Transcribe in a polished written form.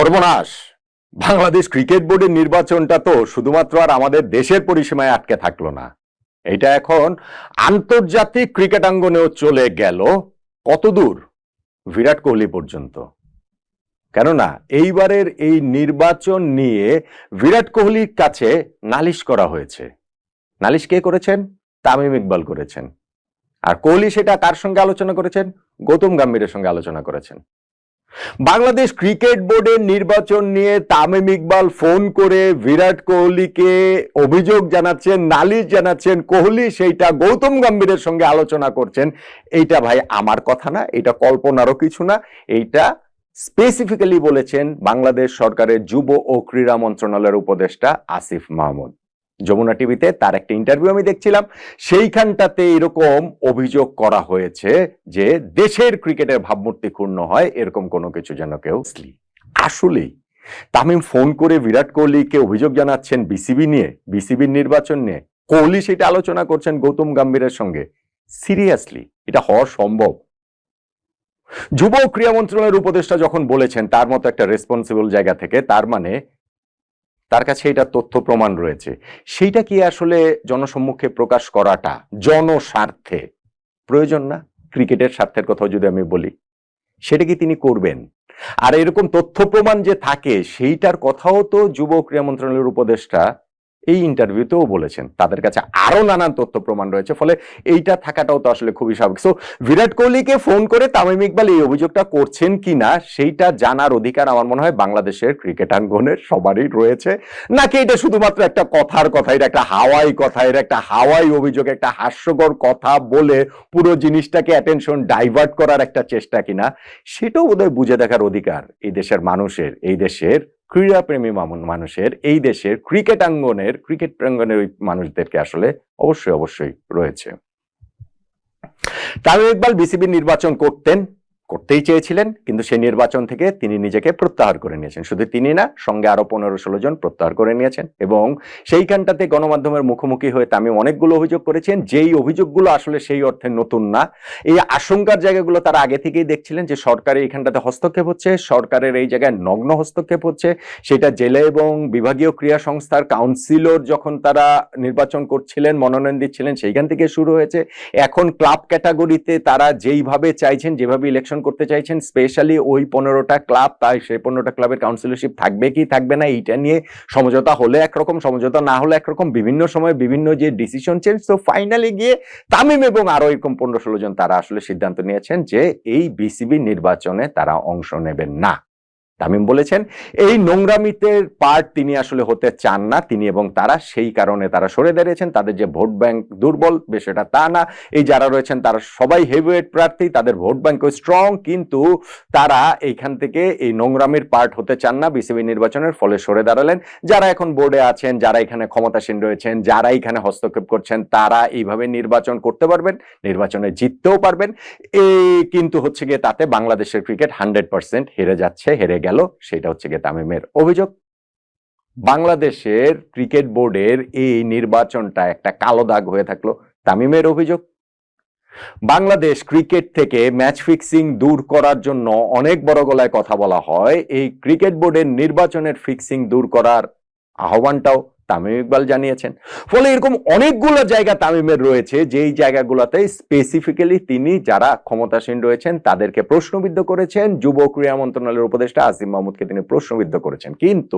সর্বনাশ। বাংলাদেশ ক্রিকেট বোর্ডের নির্বাচনটা তো শুধুমাত্র আর আমাদের দেশের পরিসীমায় আটকে থাকলো না, এটা এখন আন্তর্জাতিক ক্রিকেটাঙ্গনেও চলে গেল। কত দূর? বিরাট কোহলি পর্যন্ত। কেননা এইবারের এই নির্বাচন নিয়ে বিরাট কোহলির কাছে নালিশ করা হয়েছে। নালিশ কে করেছেন? তামিম ইকবাল করেছেন। আর কোহলি সেটা কার সঙ্গে আলোচনা করেছেন? গৌতম গম্ভীরের সঙ্গে আলোচনা করেছেন। বাংলাদেশ ক্রিকেট বোর্ডের নির্বাচন নিয়ে তামিম ইকবাল ফোন করে বিরাট কোহলিকে অভিযোগ জানাচ্ছেন, নালিশ জানাচ্ছেন, কোহলি সেইটা গৌতম গম্ভীরের সঙ্গে আলোচনা করছেন। এইটা ভাই আমার কথা না, এটা কল্পনারও কিছু না। এইটা স্পেসিফিক্যালি বলেছেন বাংলাদেশ সরকারের যুব ও ক্রীড়া মন্ত্রণালয়ের উপদেষ্টা আসিফ মাহমুদ। যমুনা টিভিতে তার একটা ইন্টারভিউ আমি দেখছিলাম, সেইখানটাতে এরকম অভিযোগ করা হয়েছে যে দেশের ক্রিকেটের ভাবমূর্তি ক্ষুণ্ণ হয়, এরকম কোনো কিছু যেন কেউ। আসলেই তামিম ফোন করে বিরাট কোহলিকে অভিযোগ জানাচ্ছেন বিসিবি নিয়ে, বিসিবির নির্বাচন নিয়ে। কোহলি সেটা আলোচনা করছেন গৌতম গম্ভীরের সঙ্গে। সিরিয়াসলি এটা হওয়া সম্ভব? যুব ক্রীড়া মন্ত্রণালয়ের উপদেষ্টা যখন বলেছেন তার মতো একটা রেসপন্সিবল জায়গা থেকে, তার মানে তার কাছে এটা তথ্য প্রমাণ রয়েছে। সেইটা কি আসলে জনসম্মুখে প্রকাশ করাটা জনস্বার্থে প্রয়োজন না? ক্রিকেটের স্বার্থের কথা যদি আমি বলি, সেটা কি তিনি করবেন? আর এরকম তথ্য প্রমাণ যে থাকে সেইটার কথাও তো যুব ক্রীড়া মন্ত্রণালয়ের উপদেষ্টা এই ইন্টারভিউতেও বলেছেন, তাদের কাছে আরো নানান তথ্য প্রমাণ রয়েছে। ফলে এইটা থাকাটাও তো আসলে খুবই স্বাভাবিক। সো বিরাট কোহলিকে ফোন করে তামিম ইকবাল এই অভিযোগটা করছেন কিনা সেইটা জানার অধিকার আমার মনে হয় বাংলাদেশের ক্রিকেটাঙ্গনের সবারই রয়েছে। নাকি এটা শুধুমাত্র একটা কথার কথা, এটা একটা হাওয়াই কথা, এটা একটা হাওয়াই অভিযোগ, একটা হাস্যকর কথা বলে পুরো জিনিসটাকে অ্যাটেনশন ডাইভার্ট করার একটা চেষ্টা কিনা, সেটাও বোধহয় বুঝে দেখার অধিকার এই দেশের মানুষের, এই দেশের ক্রীড়াপ্রেমী মানুষের, এই দেশের ক্রিকেট প্রাঙ্গনের ওই মানুষদেরকে আসলে অবশ্যই অবশ্যই রয়েছে। তামিম ইকবাল বিসিবির নির্বাচন করতেই চেয়েছিলেন, কিন্তু সেই নির্বাচন থেকে তিনি নিজেকে প্রত্যাহার করে নিয়েছেন। শুধু তিনি না, সঙ্গে আরো 15-16 জন প্রত্যাহার করে নিয়েছেন। এবং সেইখানটাতে গণমাধ্যমের মুখোমুখি হয়ে তামিম অনেকগুলো অভিযোগ করেছেন, যেই অভিযোগগুলো আসলে সেই অর্থে নতুন না। এই আশঙ্কার জায়গাগুলো তারা আগে থেকেই দেখছিলেন যে সরকারের এইখানটাতে হস্তক্ষেপ হচ্ছে, সরকারের এই জায়গায় নগ্ন হস্তক্ষেপ হচ্ছে। সেটা জেলা এবং বিভাগীয় ক্রীড়া সংস্থার কাউন্সিলর যখন তারা নির্বাচন করছিলেন, মনোনয়ন দিচ্ছিলেন, সেইখান থেকে শুরু হয়েছে। এখন ক্লাব ক্যাটাগরিতে তারা যেইভাবে চাইছেন, যেভাবে ইলেকশন করতে চাইছেন, স্পেশালি ওই 15টা ক্লাব, তাই সেই 15টা ক্লাবের কাউন্সিলরশিপ থাকবে কি থাকবে না এইটা নিয়ে সমঝোতা হলে একরকম, সমঝোতা না হলে একরকম, বিভিন্ন সময় বিভিন্ন যে ডিসিশন চেঞ্জ। তো ফাইনালি গিয়ে তামিম এবং আরো এরকম 15-16 জন তারা আসলে সিদ্ধান্ত নিয়েছেন যে এই বিসিবি নির্বাচনে তারা অংশ নেবেন না। তামিম বলেছেন এই নোংরামিতে পার্ট তিনি আসলে হতে চান না, তিনি এবং তারা, সেই কারণে তারা সরে দাঁড়িয়েছেন। তাদের যে ভোট ব্যাংক দুর্বল সেটা তা না, এই যারা রয়েছেন তারা সবাই হেভিওয়েট প্রার্থী, তাদের ভোট ব্যাংক স্ট্রং, কিন্তু তারা এইখান থেকে এই নোংরামির পার্ট হতে চান না বিসিবি নির্বাচনের। ফলে সরে দাঁড়ালেন। যারা এখন বোর্ডে আছেন, যারা এখানে ক্ষমতাসীন রয়েছেন, যারা এখানে হস্তক্ষেপ করছেন, তারা এইভাবে নির্বাচন করতে পারবেন, নির্বাচনে জিততেও পারবেন। কিন্তু হচ্ছে গিয়ে তাতে বাংলাদেশের ক্রিকেট 100% হেরে যাচ্ছে, হেরে গেল। সেটা হচ্ছে গিয়ে তামিমের অভিযোগ। বাংলাদেশের ক্রিকেট বোর্ডের এই নির্বাচনটা একটা কালো দাগ হয়ে থাকলো, তামিমের অভিযোগ। বাংলাদেশ ক্রিকেট থেকে ম্যাচ ফিক্সিং দূর করার জন্য অনেক বড় গলায় কথা বলা হয়, এই ক্রিকেট বোর্ডের নির্বাচনের ফিক্সিং দূর করার আহ্বানটাও তামিম ইকবাল জানিয়েছেন। ফলে এরকম অনেকগুলো জায়গা তামিমের রয়েছে, যেই জায়গাগুলোতে স্পেসিফিক্যালি তিনি যারা ক্ষমতাসীন রয়েছেন তাদেরকে প্রশ্নবিদ্ধ করেছেন। যুব ক্রীড়া মন্ত্রণালয়ের উপদেষ্টা আসিফ মাহমুদকে তিনি প্রশ্নবিদ্ধ করেছেন। কিন্তু